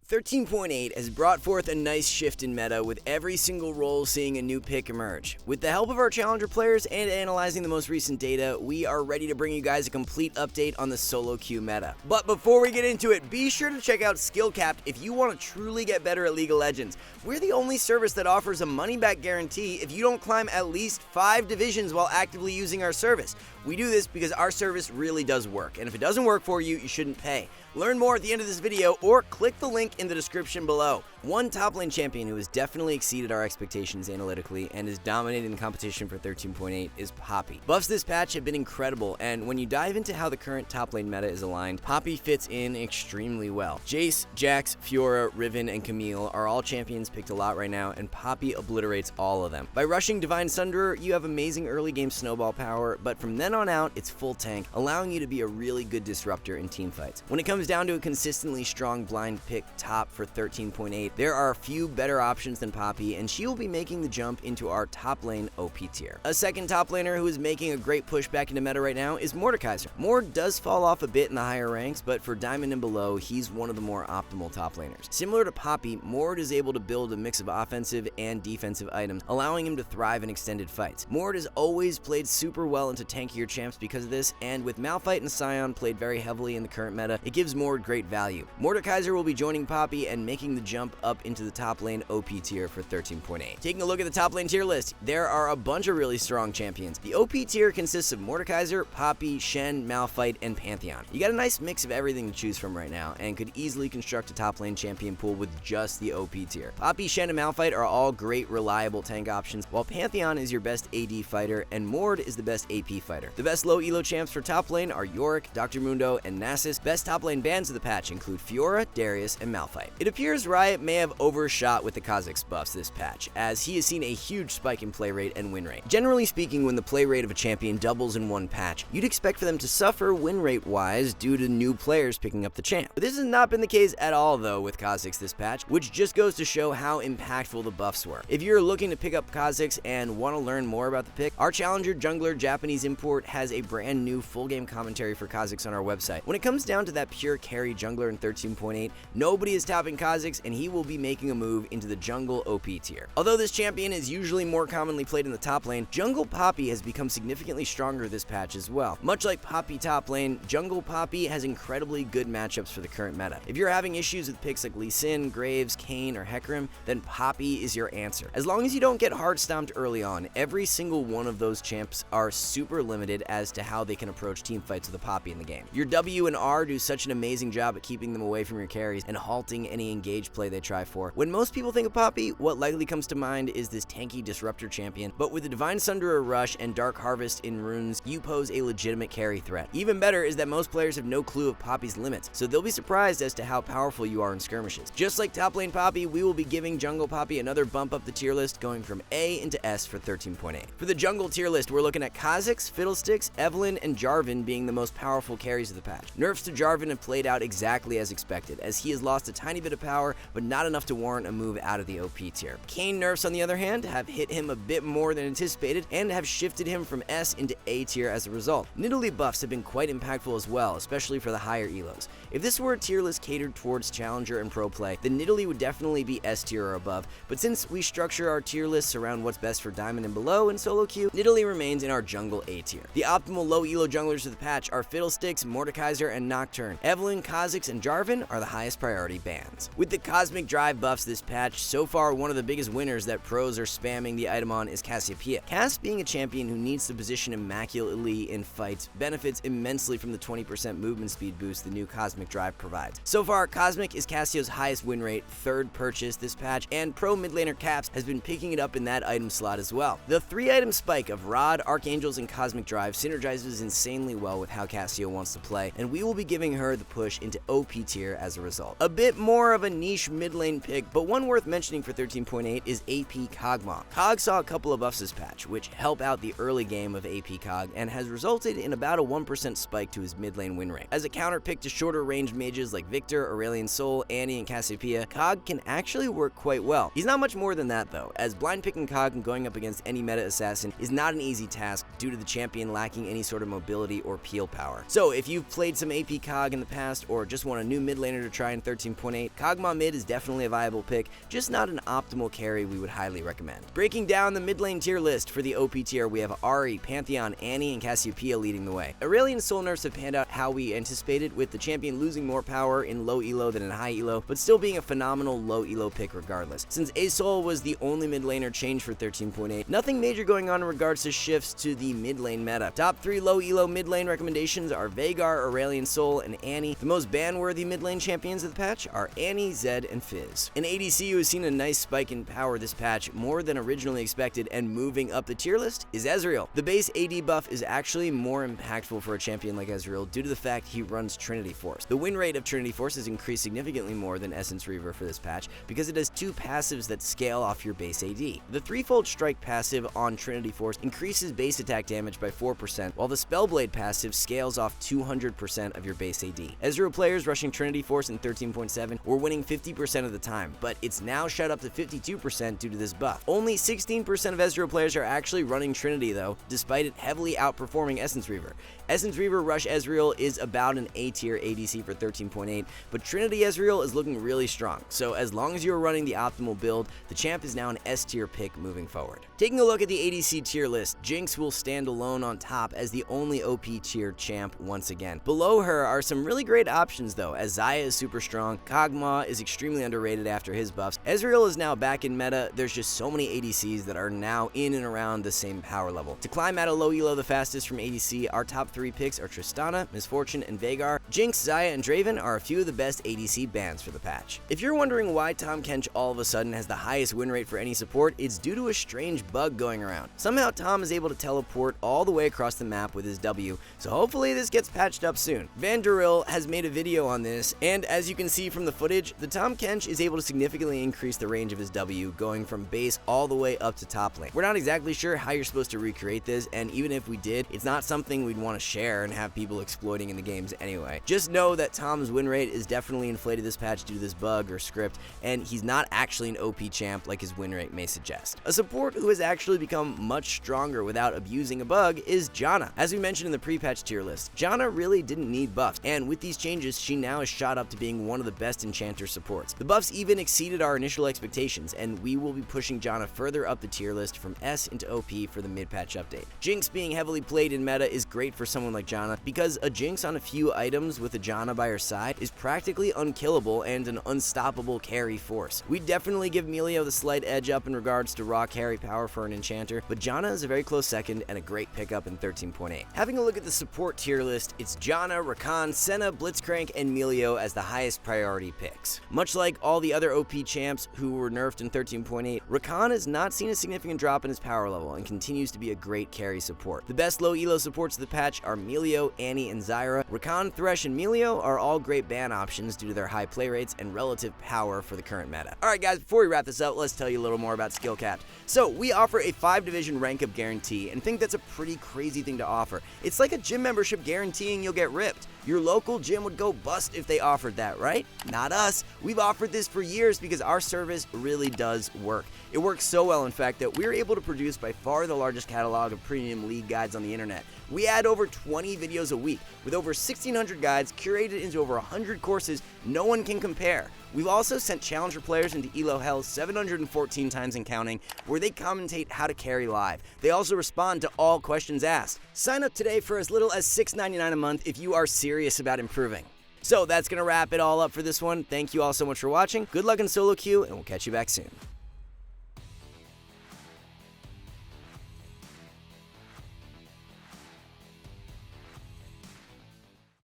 13.8 has brought forth a nice shift in meta, with every single role seeing a new pick emerge. With the help of our challenger players and analyzing the most recent data, we are ready to bring you guys a complete update on the solo queue meta. But before we get into it, be sure to check out Skill Capped if you want to truly get better at League of Legends. We're the only service that offers a money-back guarantee if you don't climb at least 5 divisions while actively using our service. We do this because our service really does work, and if it doesn't work for you, you shouldn't pay. Learn more at the end of this video or click the link in the description below. One top lane champion who has definitely exceeded our expectations analytically and is dominating the competition for 13.8 is Poppy. Buffs this patch have been incredible, and when you dive into how the current top lane meta is aligned, Poppy fits in extremely well. Jace, Jax, Fiora, Riven, and Camille are all champions picked a lot right now, and Poppy obliterates all of them. By rushing Divine Sunderer, you have amazing early game snowball power, but from then on out, it's full tank, allowing you to be a really good disruptor in teamfights. When it comes down to a consistently strong blind pick top for 13.8, there are a few better options than Poppy, and she will be making the jump into our top lane OP tier. A second top laner who is making a great push back into meta right now is Mordekaiser. Mord does fall off a bit in the higher ranks, but for Diamond and below, he's one of the more optimal top laners. Similar to Poppy, Mord is able to build a mix of offensive and defensive items, allowing him to thrive in extended fights. Mord has always played super well into tankier champs because of this, and with Malphite and Sion played very heavily in the current meta, it gives Mord great value. Mordekaiser will be joining Poppy and making the jump up into the top lane OP tier for 13.8. Taking a look at the top lane tier list, there are a bunch of really strong champions. The OP tier consists of Mordekaiser, Poppy, Shen, Malphite, and Pantheon. You got a nice mix of everything to choose from right now, and could easily construct a top lane champion pool with just the OP tier. Poppy, Shen, and Malphite are all great, reliable tank options, while Pantheon is your best AD fighter, and Mord is the best AP fighter. The best low elo champs for top lane are Yorick, Dr. Mundo, and Nasus. Best top lane bans of the patch include Fiora, Darius, and Malphite. It appears Riot may have overshot with the Kha'Zix buffs this patch, as he has seen a huge spike in play rate and win rate. Generally speaking, when the play rate of a champion doubles in one patch, you'd expect for them to suffer win rate wise due to new players picking up the champ. But this has not been the case at all though with Kha'Zix this patch, which just goes to show how impactful the buffs were. If you're looking to pick up Kha'Zix and want to learn more about the pick, our challenger jungler Japanese import has a brand new full game commentary for Kha'Zix on our website. When it comes down to that pure carry jungler in 13.8, nobody is topping Kha'Zix, and he will be making a move into the jungle OP tier. Although this champion is usually more commonly played in the top lane, jungle Poppy has become significantly stronger this patch as well. Much like Poppy top lane, jungle Poppy has incredibly good matchups for the current meta. If you're having issues with picks like Lee Sin, Graves, Kayn, or Hecarim, then Poppy is your answer. As long as you don't get hard stomped early on, every single one of those champs are super limited as to how they can approach team fights with a Poppy in the game. Your W and R do such an amazing job at keeping them away from your carries and halting any engaged play they try for. When most people think of Poppy, what likely comes to mind is this tanky disruptor champion, but with the Divine Sunderer Rush and Dark Harvest in runes, you pose a legitimate carry threat. Even better is that most players have no clue of Poppy's limits, so they'll be surprised as to how powerful you are in skirmishes. Just like top lane Poppy, we will be giving jungle Poppy another bump up the tier list, going from A into S for 13.8. For the jungle tier list, we're looking at Kha'Zix, Fiddlesticks, Evelynn, and Jarvan being the most powerful carries of the patch. Nerfs to Jarvan have played out exactly as expected, as he has lost a tiny bit of power, but not enough to warrant a move out of the OP tier. Kayn nerfs, on the other hand, have hit him a bit more than anticipated and have shifted him from S into A tier as a result. Nidalee buffs have been quite impactful as well, especially for the higher elos. If this were a tier list catered towards challenger and pro play, then Nidalee would definitely be S tier or above, but since we structure our tier lists around what's best for diamond and below and solo queue, Nidalee remains in our jungle A tier. The optimal low elo junglers of the patch are Fiddlesticks, Mordekaiser, and Nocturne. Evelynn, Kha'Zix, and Jarvan are the highest priority bans. With the Cosmic Drive buffs this patch, so far one of the biggest winners that pros are spamming the item on is Cassiopeia. Cass, being a champion who needs to position immaculately in fights, benefits immensely from the 20% movement speed boost the new Cosmic Drive provides. So far, Cosmic is Cassio's highest win rate, third purchase this patch, and pro mid laner Caps has been picking it up in that item slot as well. The 3-item spike of Rod, Archangels, and Cosmic Drive synergizes insanely well with how Cassio wants to play, and we will be giving her the push into OP tier as a result. A bit more of a niche mid lane pick, but one worth mentioning for 13.8 is AP Kog'Maw. Kog saw a couple of buffs this patch, which help out the early game of AP Kog and has resulted in about a 1% spike to his mid lane win rate. As a counter pick to shorter range mages like Victor, Aurelion Sol, Annie, and Cassiopeia, Kog can actually work quite well. He's not much more than that though, as blind picking Kog and going up against any meta assassin is not an easy task due to the champion lacking any sort of mobility or peel power. So if you've played some AP Kog in the past or just want a new mid laner to try in 13.8, Kog'Maw mid is definitely a viable pick, just not an optimal carry we would highly recommend. Breaking down the mid lane tier list for the OP tier, we have Ahri, Pantheon, Annie, and Cassiopeia leading the way. Aurelion Sol nerfs have panned out how we anticipated, with the champion losing more power in low elo than in high elo, but still being a phenomenal low elo pick regardless. Since Asol was the only mid laner change for 13.8, nothing major going on in regards to shifts to the mid lane meta. Top 3 low elo mid lane recommendations are Veigar, Aurelion Sol, and Annie. The most ban-worthy mid lane champions of the patch are Annie, Zed, and Fizz. An ADC who has seen a nice spike in power this patch, more than originally expected, and moving up the tier list is Ezreal. The base AD buff is actually more impactful for a champion like Ezreal due to the fact he runs Trinity Force. The win rate of Trinity Force has increased significantly more than Essence Reaver for this patch because it has 2 passives that scale off your base AD. The threefold strike passive on Trinity Force increases base attack damage by 4%, while the Spellblade passive scales off 200% of your base AD. Ezreal players rushing Trinity Force in 13.7 were winning 50% of the time, but it's now shot up to 52% due to this buff. Only 16% of Ezreal players are actually running Trinity though, despite it heavily outperforming Essence Reaver. Essence Reaver Rush Ezreal is about an A tier ADC for 13.8, but Trinity Ezreal is looking really strong, so as long as you're running the optimal build, the champ is now an S tier pick moving forward. Taking a look at the ADC tier list, Jinx will stand alone on top as the only OP tier champ once again. Below her are some really great options though, as Xayah is super strong, Kog'Maw is extremely underrated after his buffs, Ezreal is now back in meta, there's just so many ADCs that are now in and around the same power level. To climb out of low elo the fastest from ADC, our top 3 picks are Tristana, Misfortune, and Veigar. Jinx, Xayah, and Draven are a few of the best ADC bans for the patch. If you're wondering why Tahm Kench all of a sudden has the highest win rate for any support, it's due to a strange bug going around. Somehow Tahm is able to teleport all the way across the map with his W, so hopefully this gets patched up soon. Vanderil has made a video on this, and as you can see from the footage, the Tahm Kench is able to significantly increase the range of his W, going from base all the way up to top lane. We're not exactly sure how you're supposed to recreate this, and even if we did, it's not something we'd want to share and have people exploiting in the games anyway. Just know that Tahm's win rate is definitely inflated this patch due to this bug or script, and he's not actually an OP champ like his win rate may suggest. A support who has actually become much stronger without abusing a bug is Janna. As we mentioned in the pre-patch tier list, Janna really didn't need buffs, and with these changes, she now is shot up to being one of the best enchanter supports. The buffs even exceeded our initial expectations, and we will be pushing Janna further up the tier list from S into OP for the mid-patch update. Jinx being heavily played in meta is great for someone like Janna because a Jinx on a few items with a Janna by her side is practically unkillable and an unstoppable carry force. We definitely give Melio the slight edge up in regards to raw carry power for an enchanter, but Janna is a very close second and a great pickup in 13.8. Having a look at the support tier list, it's Janna, Rakan, Senna, Blitzcrank, and Melio as the highest priority picks. Much like all the other OP champs who were nerfed in 13.8, Rakan has not seen a significant drop in his power level and continues to be a great carry support. The best low elo supports of the patch are Melio, Annie, and Zyra. Rakan, Thresh, and Melio are all great ban options due to their high play rates and relative power for the current meta. Alright guys, before we wrap this up, let's tell you a little more about skill caps. So we offer a 5-division rank up guarantee and think that's a pretty crazy thing to offer. It's like a gym membership guaranteeing you'll get ripped. Your local gym would go bust if they offered that, right? Not us. We've offered this for years because our service really does work. It works so well, in fact, that we're able to produce by far the largest catalog of premium league guides on the internet. We add over 20 videos a week with over 1,600 guides curated into over 100 courses no one can compare. We've also sent Challenger players into Elo Hell 714 times and counting, where they commentate how to carry live. They also respond to all questions asked. Sign up today for as little as $6.99 a month if you are serious about improving. So that's going to wrap it all up for this one. Thank you all so much for watching. Good luck in solo queue, and we'll catch you back soon.